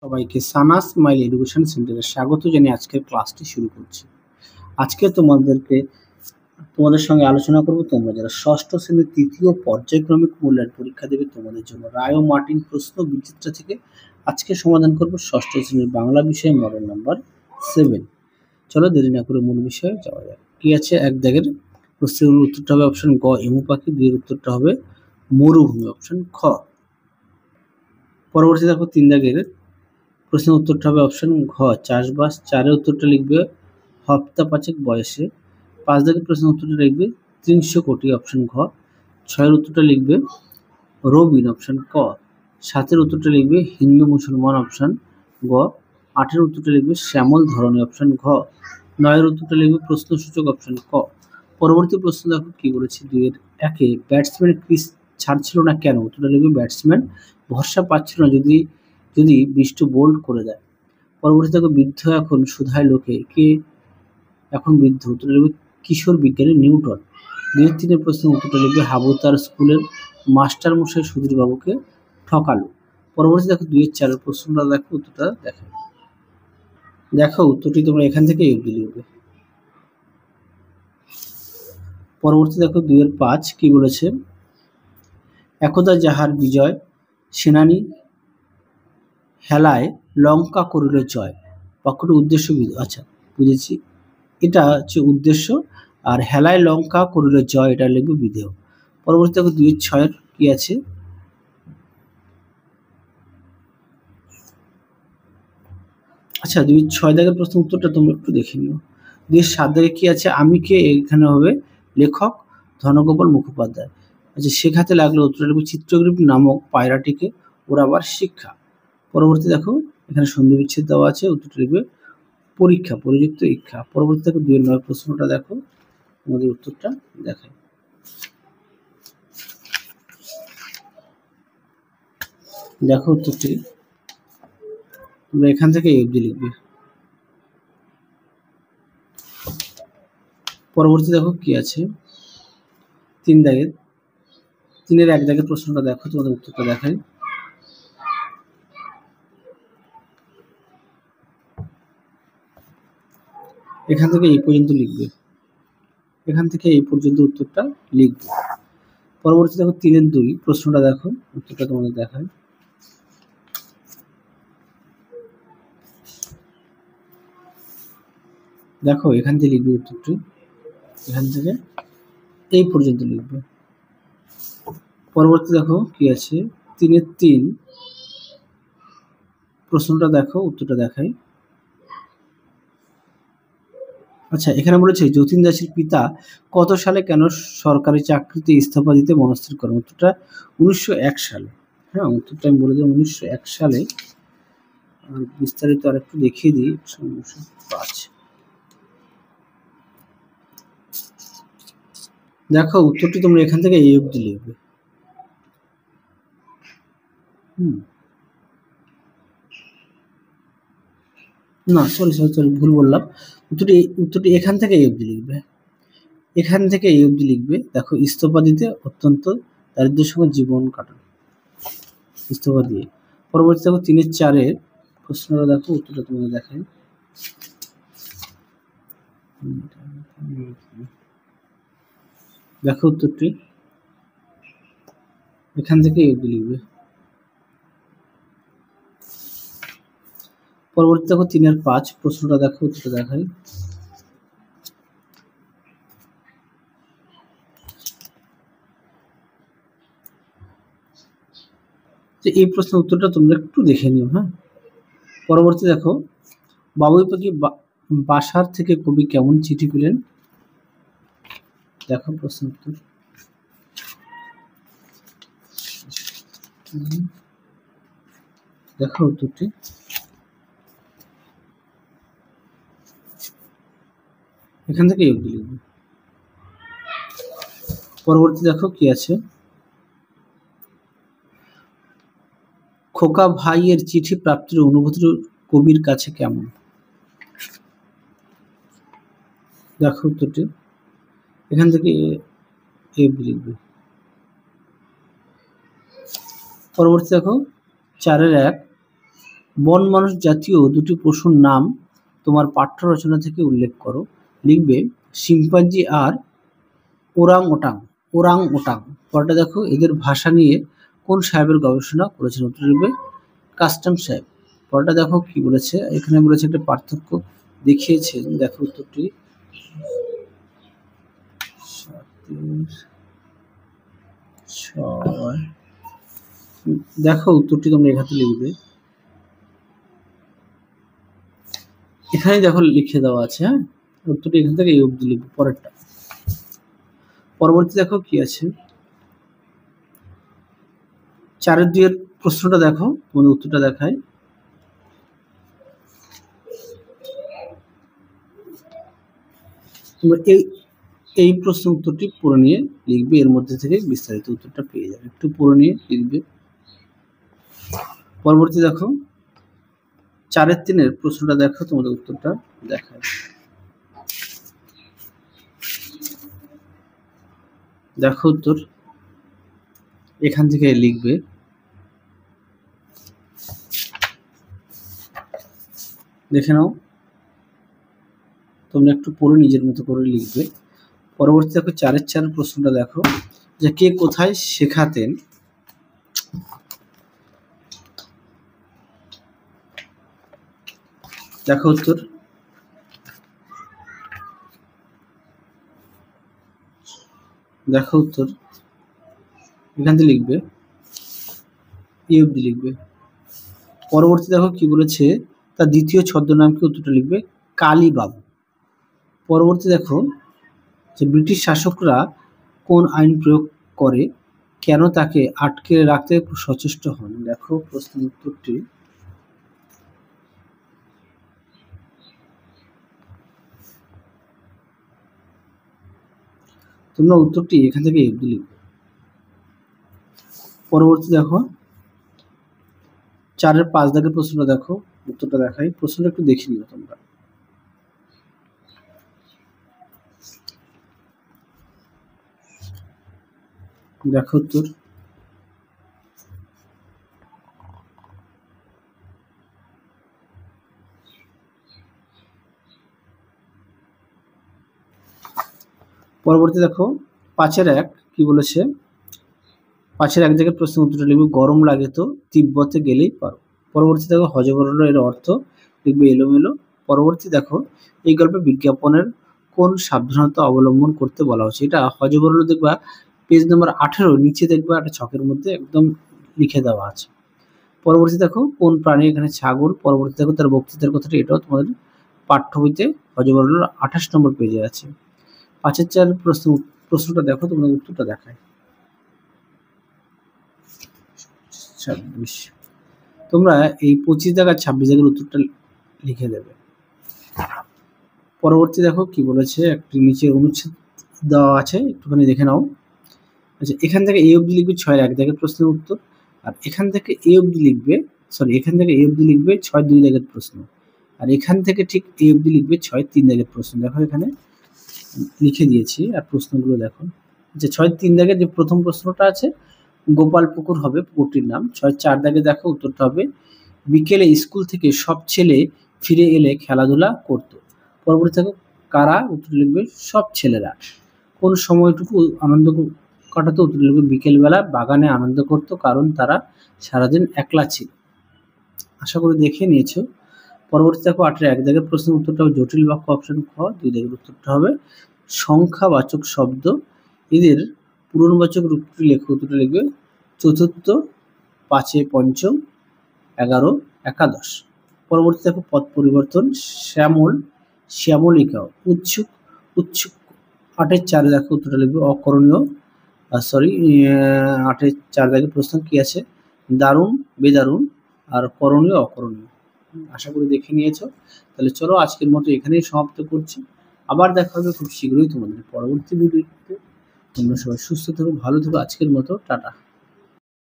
সবাইকে সানা smile education সেন্টারে স্বাগত জানিয়ে আজকের ক্লাসটি শুরু করছি। আজকে তোমাদের সঙ্গে আলোচনা করব তোমরা যারা ষষ্ঠ শ্রেণীর তৃতীয় পর্যায়ক্রমিক মূল্যায়ন পরীক্ষা দেবে তোমাদের জন্য রায় ও মার্টিন প্রশ্ন বিচিত্রা থেকে আজকে সমাধান করব ষষ্ঠ শ্রেণীর বাংলা বিষয়ে মডেল নাম্বার 7। চলো দেরি না করে মূল বিষয়ে যাওয়া যাক। কি আছে, এক দাগের প্রশ্নের উত্তরটা হবে অপশন গ এমু পাখি, দুইয়ের উত্তরটা হবে মরুভূমি অপশন খ। পরবর্তী দেখো তিন দাগের প্রশ্নের উত্তরটা হবে অপশন ঘ চাষবাস, চারের উত্তরটা লিখবে হপ্তা পাঁচেক বয়সে, পাঁচ দাগের প্রশ্নের উত্তরটা লিখবে 300 কোটি অপশন ঘ, ছয়ের উত্তরটা লিখবে রবিন অপশন ক, সাতের উত্তরটা লিখবে হিন্দু মুসলমান অপশন গ, আটের উত্তরটা লিখবে শ্যামল ধরনী অপশন ঘ, নয়ের উত্তরটা লিখবে প্রশ্নসূচক অপশন ক। পরবর্তী প্রশ্ন দেখো কি বলেছে, দুইয়ের একে ব্যাটসম্যান ক্রিজ ছাড়ছিল না কেন? উত্তরটা লিখবে ব্যাটসম্যান ভরসা পাচ্ছিল না যদি বৃষ্টি বোল্ড করে দেয়। পরবর্তী দেখো বৃদ্ধ এখন সুধায় লোকে, কে এখন বৃদ্ধ? উত্তরটা লিখবে কিশোর বিজ্ঞানী নিউটন। দুই তিনের প্রশ্নের উত্তরটা লিখবে হাবু তার স্কুলের মাস্টার মশাই সুধীর বাবুকে ঠকালো। পরবর্তী দেখো দুইয়ের চারের প্রশ্নটা দেখো, উত্তরটা দেখো উত্তরটি তোমরা এখান থেকে এগিয়ে লিখবে। পরবর্তী দেখো দুইয়ের পাঁচ কি বলেছে, একদা যাহার বিজয় সেনানী হেলায় লঙ্কা করিল জয়, বাক্যটি উদ্দেশ্য আচ্ছা বুঝেছি, এটা হচ্ছে উদ্দেশ্য, আর হেলায় লঙ্কা করিল জয় এটা লিখবে বিধেয়। পরবর্তী দেখো দুইয়ের ছয়ের কি আছে, আচ্ছা দুইয়ের ছয় দাগের প্রশ্ন উত্তরটা তোমরা একটু দেখে নিও। দুইয়ের সাত দাগে কি আছে, আমি কে? এখানে হবে লেখক ধনগোপাল মুখোপাধ্যায়। আচ্ছা শেখাতে লাগলো, উত্তরটা লিখবে চিত্রগ্রীব নামক পায়রাটিকে ওড়াবার শিক্ষা। পরবর্তী দেখো এখানে সন্ধি বিচ্ছেদ দেওয়া আছে, উত্তরটা লিখবে পরীক্ষা পরিযুক্ত ইচ্ছা। পরবর্তী দেখো দুইয়ের নয় প্রশ্নটা দেখো, আমাদের উত্তরটা দেখায়। দেখো উত্তরটি তোমরা এখান থেকে অবধি লিখবে। পরবর্তী দেখো কি আছে, তিন দাগের তিনের এক দাগের প্রশ্নটা দেখো, তোমাদের উত্তরটা দেখায়। এখান থেকে এই পর্যন্ত লিখবে, এখান থেকে এই পর্যন্ত উত্তরটা লিখবে। পরবর্তী দেখো তিনের দুই প্রশ্নটা দেখো, উত্তরটা তোমাদের দেখায়। দেখো এখান থেকে লিখবে উত্তরটি, এখান থেকে এই পর্যন্ত লিখবে। পরবর্তী দেখো কি আছে, তিনের তিন প্রশ্নটা দেখো, উত্তরটা দেখাই। আচ্ছা এখানে বলেছে যতীন দাসের পিতা কত সালে কেন সরকারি চাকরিতে ইস্তফা দিতে মনস্থির করেন? উত্তরটা 1901 সালে। হ্যাঁ উত্তরটা আমি বলে দিই 1901 সালে। আর বিস্তারিত আর একটু দেখিয়ে দিই, 1905। দেখো উত্তরটি তোমরা এখান থেকে এই অবধি লিখবে। না সরি ভুল বললাম, উত্তরটি এখান থেকে এই অবধি লিখবে, এখান থেকে এই অবধি লিখবে। দেখো ইস্তফা দিতে অত্যন্ত দারিদ্র্যের সঙ্গে জীবন কাটান, ইস্তফা দিয়ে। পরবর্তী দেখো তিনের চারের প্রশ্নটা দেখো, উত্তরটা তোমাদের দেখায়। দেখো উত্তরটি এখান থেকে এই অবধি লিখবে। পরবর্তী দেখো তিনের পাঁচ প্রশ্নটা দেখো, উত্তরটা দেখায়। এই প্রশ্নের উত্তরটা তোমরা একটু দেখে নিও। হ্যাঁ পরবর্তী দেখো বাবুই পাখি বাসার থেকে কবি কেমন চিঠি পেলেন? দেখো প্রশ্ন উত্তর, দেখো উত্তরটি এখান থেকে অবধি লিখবে। পরবর্তী দেখো কি আছে, খোকা ভাইয়ের চিঠি প্রাপ্তির অনুভূতি কবির কাছে কেমন? দেখো উত্তরটি এখান থেকে অবধি লিখবে। পরবর্তী দেখো চারের এক বন মানুষ জাতীয় দুটি পশুর নাম তোমার পাঠ্য রচনা থেকে উল্লেখ করো। লিখবে শিম্পাঞ্জি আর ওরাং ওটাং। ওরাং ওটাং পরটা দেখো এদের ভাষা নিয়ে কোন সাহেবের গবেষণা করেছেন? উত্তর লিখবে কাস্টম সাহেব। পরটা দেখো কি বলেছে, এখানে বলেছে একটা পার্থক্য দেখিয়েছেন। দেখো উত্তরটি দেখো উত্তরটি তোমরা এখানে লিখবে, এখানে দেখো লিখে দেওয়া আছে। হ্যাঁ, উত্তরটি এখান থেকে এই অবধি লিখবে। পরেরটা পরবর্তী দেখো কি আছে, 4-2 প্রশ্নটা দেখো, তোমাদের উত্তরটা দেখায়। তোমরা এই প্রশ্ন উত্তরটি পড়ে নিয়ে লিখবে, এর মধ্যে থেকে বিস্তারিত উত্তরটা পেয়ে যাবে। একটু পড়ে নিয়ে লিখবে। পরবর্তী দেখো 4-3 প্রশ্নটা দেখো, তোমাদের উত্তরটা দেখায়। দেখো উত্তর এখান থেকে লিখবে। দেখে নাও, তোমরা একটু পড়ে নিজের মতো করে লিখবে। পরবর্তী দেখো 4-4 প্রশ্নটা দেখো, যে কে কোথায় শেখাতেন। দেখো উত্তর, দেখো উত্তর এখান থেকে লিখবে, এই অবধি লিখবে। পরবর্তী দেখো কি বলেছে, তার দ্বিতীয় ছদ্মনাম কি? উত্তরটা লিখবে কালীবাবু। পরবর্তী দেখো যে ব্রিটিশ শাসকরা কোন আইন প্রয়োগ করে, কেন তাকে আটকে রাখতে সচেষ্ট হন? দেখো প্রশ্নের উত্তরটি, তোমরা উত্তরটি এখান থেকে লিখবে। পরবর্তী দেখো 4-5 দাগের প্রশ্নটা দেখো, উত্তরটা দেখাই। প্রশ্নটা একটু দেখে নিও তোমরা। দেখো উত্তর, পরবর্তী দেখো 5-1 কি বলেছে, 5-1 জায়গায় প্রশ্নের উত্তরটা লিখবে গরম লাগে তো তিব্বতে গেলেই পারো। পরবর্তী দেখো হযবরল এর অর্থ লিখবে এলোমেলো। পরবর্তী দেখো এই গল্পে বিজ্ঞাপনের কোন সাবধানতা অবলম্বন করতে বলা হচ্ছে? এটা হযবরল দেখবা পেজ নম্বর 18 নিচে দেখবা একটা ছকের মধ্যে একদম লিখে দেওয়া আছে। পরবর্তী দেখো কোন প্রাণী, এখানে ছাগল। পরবর্তী দেখো তার বক্তৃতার কথাটি, এটাও তোমাদের পাঠ্য বইতে হযবরল 28 নম্বর পেজে আছে। 5-4 প্রশ্নটা দেখো, তোমরা উত্তরটা দেখায়। 26 তোমরা এই 25 জায়গায় 26 জায়গার উত্তরটা লিখে দেবে। পরবর্তী দেখো কি বলেছে, একটি নিচে অনুচ্ছেদ দেওয়া আছে, একটুখানি দেখে নাও। আচ্ছা, এখান থেকে এই অবধি লিখবে 6-1 দাগের প্রশ্নের উত্তর, আর এখান থেকে এই অবধি লিখবে, এখান থেকে এই অবধি লিখবে 6-2 দাগের প্রশ্ন, আর এখান থেকে ঠিক এই অবধি লিখবে 6-3 দাগের প্রশ্ন। দেখো এখানে লিখে দিয়েছি, আর প্রশ্নগুলো দেখো। যে 6-3 দাগের যে প্রথম প্রশ্নটা আছে, গোপাল পুকুর হবে পুকুরটির নাম। 6-4 দাগে দেখো উত্তরটা হবে বিকেলে স্কুল থেকে সব ছেলে ফিরে এলে খেলাধুলা করত। পরবর্তী দেখো কারা, উত্তর লিখবে সব ছেলেরা। কোন সময়টুকু আনন্দ কাটাতো? উত্তর লিখবে বিকেলবেলা বাগানে আনন্দ করত, কারণ তারা সারাদিন একলা ছিল। আশা করি দেখে নিয়েছো। পরবর্তী দেখো 8-1 দাগের প্রশ্নের উত্তরটা হবে জটিল বাক্য, অপশন খ। 2 দাগের উত্তরটা হবে সংখ্যাবাচক শব্দ, এদের পূরণবাচক রূপটি লেখো। উত্তরটা লিখবে চতুর্থ, 5 পঞ্চম, 11 একাদশ। পরবর্তী দেখো পদ পরিবর্তন, শ্যামল শ্যামলিকা, উৎসুক উৎসুক। 8-4 দেখো উত্তরটা লিখবে অকরণীয়, 8-4 দাগের প্রশ্ন কি আছে, দারুণ বেদারুণ আর করণীয় অকরণীয়। আশা করি দেখে নিয়েছো। তাহলে চলো আজকের মতো এখানেই সমাপ্ত করছি। আবার দেখা হবে খুব শীঘ্রই তোমাদের পরবর্তী ভিডিওতে। তোমরা সবাই সুস্থ থেকো, ভালো থেকো। আজকের মতো টাটা।